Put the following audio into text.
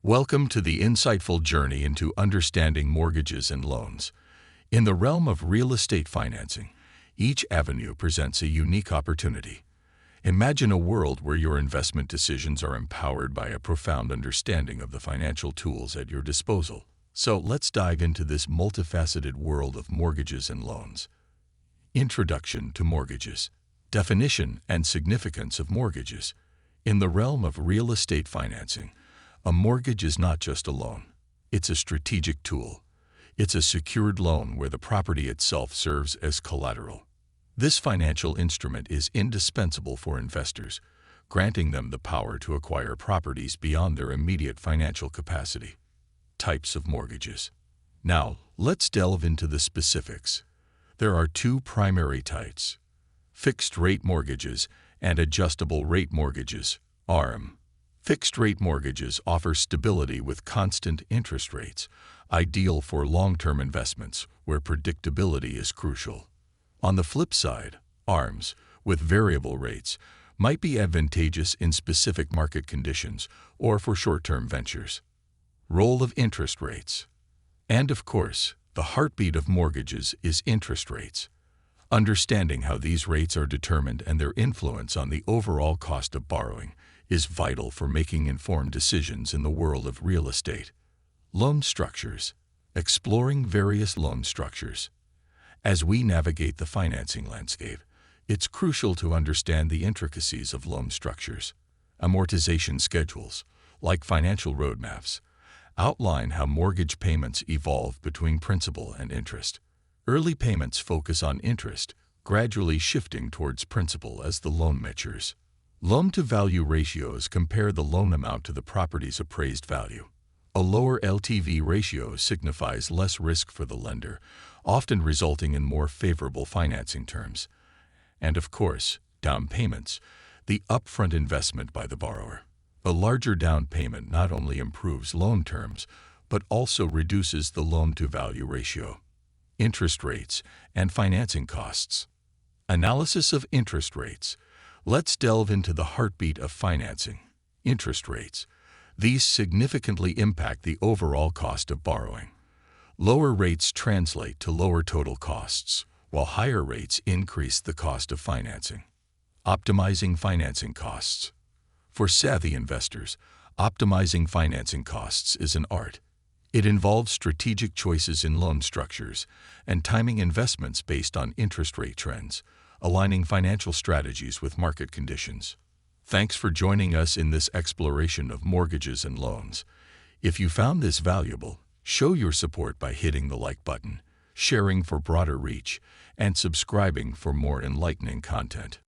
Welcome to the insightful journey into understanding mortgages and loans. In the realm of real estate financing, each avenue presents a unique opportunity. Imagine a world where your investment decisions are empowered by a profound understanding of the financial tools at your disposal. So let's dive into this multifaceted world of mortgages and loans. Introduction to mortgages. Definition and significance of mortgages. In the realm of real estate financing, a mortgage is not just a loan. It's a strategic tool. It's a secured loan where the property itself serves as collateral. This financial instrument is indispensable for investors, granting them the power to acquire properties beyond their immediate financial capacity. Types of mortgages. Now, let's delve into the specifics. There are two primary types: fixed-rate mortgages and adjustable-rate mortgages, ARM. Fixed-rate mortgages offer stability with constant interest rates, ideal for long-term investments where predictability is crucial. On the flip side, ARMs, with variable rates, might be advantageous in specific market conditions or for short-term ventures. Role of interest rates. And of course, the heartbeat of mortgages is interest rates. Understanding how these rates are determined and their influence on the overall cost of borrowing is vital for making informed decisions in the world of real estate. Loan structures. Exploring various loan structures. As we navigate the financing landscape, it's crucial to understand the intricacies of loan structures. Amortization schedules, like financial roadmaps, outline how mortgage payments evolve between principal and interest. Early payments focus on interest, gradually shifting towards principal as the loan matures. Loan-to-value ratios compare the loan amount to the property's appraised value. A lower LTV ratio signifies less risk for the lender, often resulting in more favorable financing terms. And of course, down payments, the upfront investment by the borrower. A larger down payment not only improves loan terms, but also reduces the loan-to-value ratio. Interest rates and financing costs. Analysis of interest rates. Let's delve into the heartbeat of financing, interest rates. These significantly impact the overall cost of borrowing. Lower rates translate to lower total costs, while higher rates increase the cost of financing. Optimizing financing costs. For savvy investors, optimizing financing costs is an art. It involves strategic choices in loan structures and timing investments based on interest rate trends, aligning financial strategies with market conditions. Thanks for joining us in this exploration of mortgages and loans. If you found this valuable, show your support by hitting the like button, sharing for broader reach, and subscribing for more enlightening content.